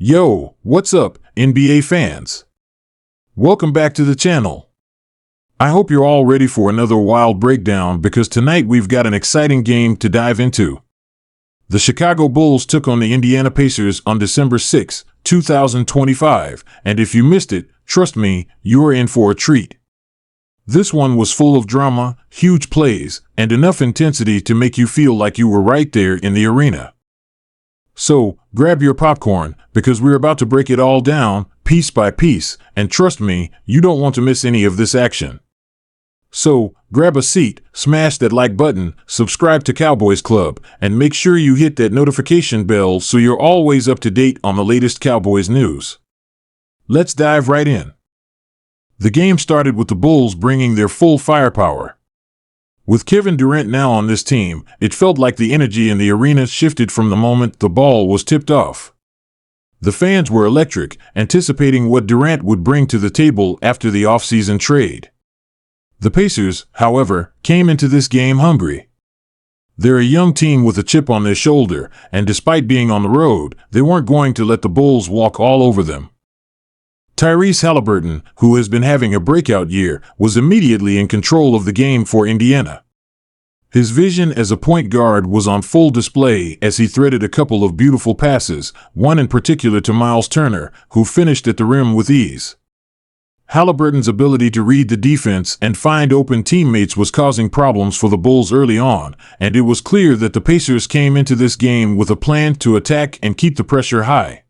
Yo, what's up, NBA fans? Welcome back to the channel. I hope you're all ready for another wild breakdown because tonight we've got an exciting game to dive into. The Chicago Bulls took on the Indiana Pacers on December 6, 2025, and if you missed it, trust me, you're in for a treat. This one was full of drama, huge plays, and enough intensity to make you feel like you were right there in the arena. So, grab your popcorn, because we're about to break it all down, piece by piece, and trust me, you don't want to miss any of this action. So, grab a seat, smash that like button, subscribe to Cowboys Club, and make sure you hit that notification bell so you're always up to date on the latest Cowboys news. Let's dive right in. The game started with the Bulls bringing their full firepower. With Kevin Durant now on this team, it felt like the energy in the arena shifted from the moment the ball was tipped off. The fans were electric, anticipating what Durant would bring to the table after the offseason trade. The Pacers, however, came into this game hungry. They're a young team with a chip on their shoulder, and despite being on the road, they weren't going to let the Bulls walk all over them. Tyrese Halliburton, who has been having a breakout year, was immediately in control of the game for Indiana. His vision as a point guard was on full display as he threaded a couple of beautiful passes, one in particular to Miles Turner, who finished at the rim with ease. Halliburton's ability to read the defense and find open teammates was causing problems for the Bulls early on, and it was clear that the Pacers came into this game with a plan to attack and keep the pressure high.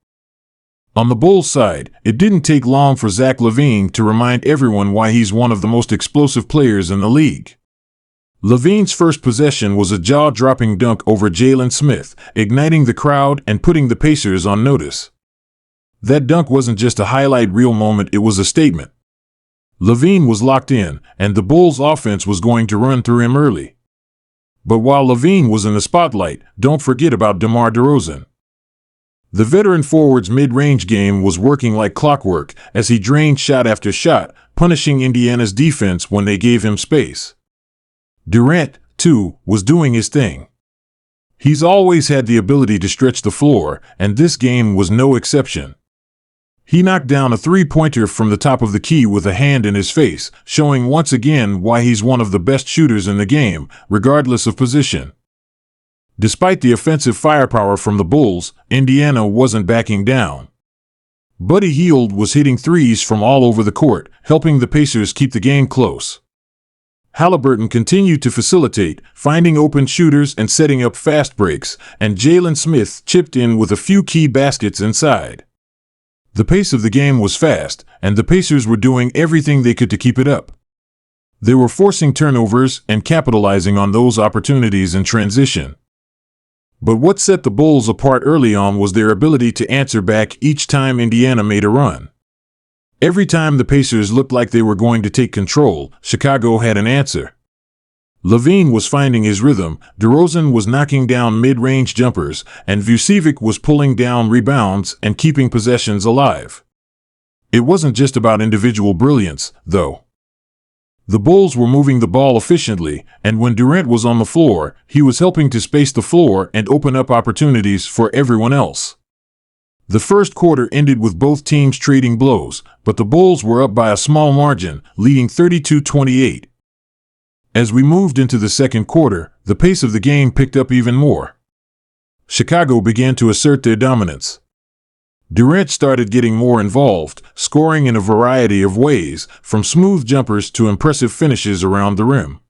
On the Bulls side, it didn't take long for Zach LaVine to remind everyone why he's one of the most explosive players in the league. LaVine's first possession was a jaw-dropping dunk over Jalen Smith, igniting the crowd and putting the Pacers on notice. That dunk wasn't just a highlight reel moment, it was a statement. LaVine was locked in, and the Bulls' offense was going to run through him early. But while LaVine was in the spotlight, don't forget about DeMar DeRozan. The veteran forward's mid-range game was working like clockwork as he drained shot after shot, punishing Indiana's defense when they gave him space. Durant, too, was doing his thing. He's always had the ability to stretch the floor, and this game was no exception. He knocked down a three-pointer from the top of the key with a hand in his face, showing once again why he's one of the best shooters in the game, regardless of position. Despite the offensive firepower from the Bulls, Indiana wasn't backing down. Buddy Hield was hitting threes from all over the court, helping the Pacers keep the game close. Halliburton continued to facilitate, finding open shooters and setting up fast breaks, and Jalen Smith chipped in with a few key baskets inside. The pace of the game was fast, and the Pacers were doing everything they could to keep it up. They were forcing turnovers and capitalizing on those opportunities in transition. But what set the Bulls apart early on was their ability to answer back each time Indiana made a run. Every time the Pacers looked like they were going to take control, Chicago had an answer. LaVine was finding his rhythm, DeRozan was knocking down mid-range jumpers, and Vucevic was pulling down rebounds and keeping possessions alive. It wasn't just about individual brilliance, though. The Bulls were moving the ball efficiently, and when Durant was on the floor, he was helping to space the floor and open up opportunities for everyone else. The first quarter ended with both teams trading blows, but the Bulls were up by a small margin, leading 32-28. As we moved into the second quarter, the pace of the game picked up even more. Chicago began to assert their dominance. Durant started getting more involved, scoring in a variety of ways, from smooth jumpers to impressive finishes around the rim.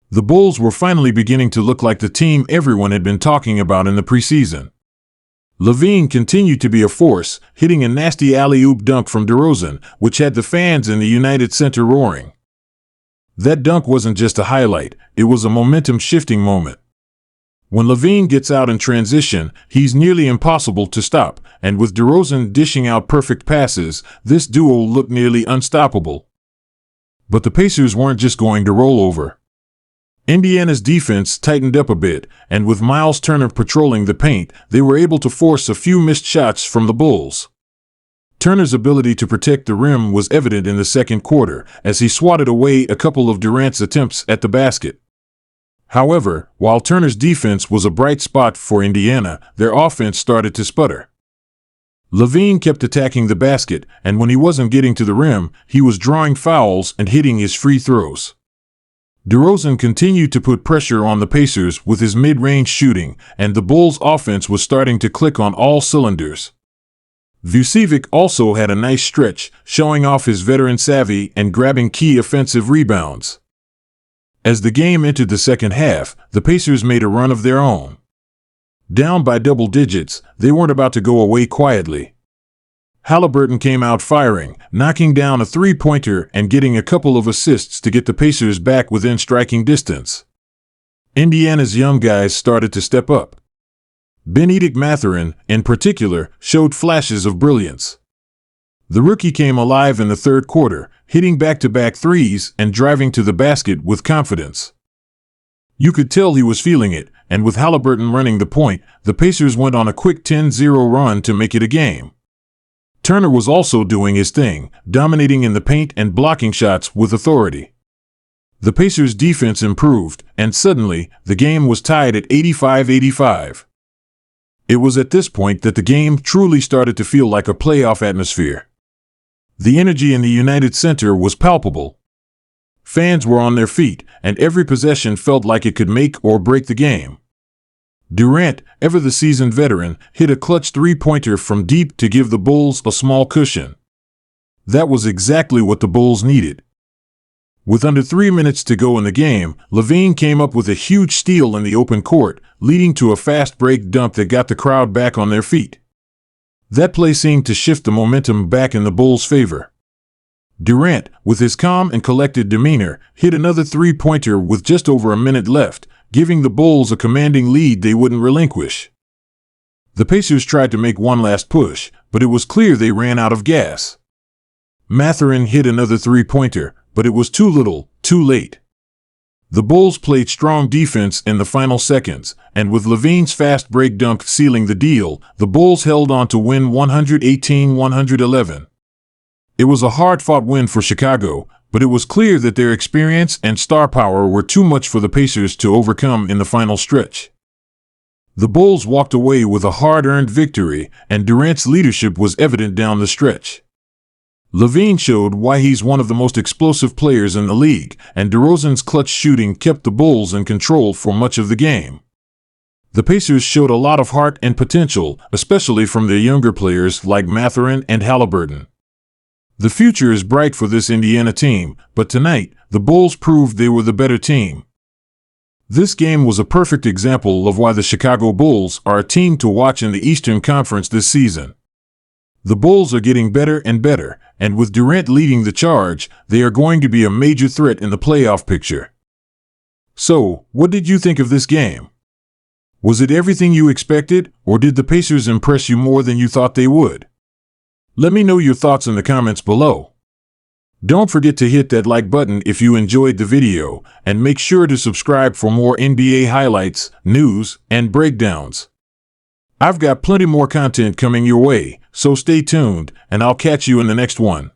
The Bulls were finally beginning to look like the team everyone had been talking about in the preseason. LaVine continued to be a force, hitting a nasty alley-oop dunk from DeRozan, which had the fans in the United Center roaring. That dunk wasn't just a highlight, it was a momentum-shifting moment. When LaVine gets out in transition, he's nearly impossible to stop, and with DeRozan dishing out perfect passes, this duo looked nearly unstoppable. But the Pacers weren't just going to roll over. Indiana's defense tightened up a bit, and with Miles Turner patrolling the paint, they were able to force a few missed shots from the Bulls. Turner's ability to protect the rim was evident in the second quarter, as he swatted away a couple of Durant's attempts at the basket. However, while Turner's defense was a bright spot for Indiana, their offense started to sputter. Levine kept attacking the basket, and when he wasn't getting to the rim, he was drawing fouls and hitting his free throws. DeRozan continued to put pressure on the Pacers with his mid-range shooting, and the Bulls' offense was starting to click on all cylinders. Vucevic also had a nice stretch, showing off his veteran savvy and grabbing key offensive rebounds. As the game entered the second half, the Pacers made a run of their own. Down by double digits, they weren't about to go away quietly. Halliburton came out firing, knocking down a three-pointer and getting a couple of assists to get the Pacers back within striking distance. Indiana's young guys started to step up. Bennedict Mathurin, in particular, showed flashes of brilliance. The rookie came alive in the third quarter, hitting back-to-back threes and driving to the basket with confidence. You could tell he was feeling it, and with Halliburton running the point, the Pacers went on a quick 10-0 run to make it a game. Turner was also doing his thing, dominating in the paint and blocking shots with authority. The Pacers' defense improved, and suddenly, the game was tied at 85-85. It was at this point that the game truly started to feel like a playoff atmosphere. The energy in the United Center was palpable. Fans were on their feet, and every possession felt like it could make or break the game. Durant, ever the seasoned veteran, hit a clutch three-pointer from deep to give the Bulls a small cushion. That was exactly what the Bulls needed. With under 3 minutes to go in the game, Levine came up with a huge steal in the open court, leading to a fast break dunk that got the crowd back on their feet. That play seemed to shift the momentum back in the Bulls' favor. Durant, with his calm and collected demeanor, hit another three-pointer with just over a minute left, giving the Bulls a commanding lead they wouldn't relinquish. The Pacers tried to make one last push, but it was clear they ran out of gas. Mathurin hit another three-pointer, but it was too little, too late. The Bulls played strong defense in the final seconds, and with Levine's fast break dunk sealing the deal, the Bulls held on to win 118-111. It was a hard-fought win for Chicago, but it was clear that their experience and star power were too much for the Pacers to overcome in the final stretch. The Bulls walked away with a hard-earned victory, and Durant's leadership was evident down the stretch. Levine showed why he's one of the most explosive players in the league, and DeRozan's clutch shooting kept the Bulls in control for much of the game. The Pacers showed a lot of heart and potential, especially from their younger players like Mathurin and Halliburton. The future is bright for this Indiana team, but tonight, the Bulls proved they were the better team. This game was a perfect example of why the Chicago Bulls are a team to watch in the Eastern Conference this season. The Bulls are getting better and better, and with Durant leading the charge, they are going to be a major threat in the playoff picture. So, what did you think of this game? Was it everything you expected, or did the Pacers impress you more than you thought they would? Let me know your thoughts in the comments below. Don't forget to hit that like button if you enjoyed the video, and make sure to subscribe for more NBA highlights, news, and breakdowns. I've got plenty more content coming your way, so stay tuned, and I'll catch you in the next one.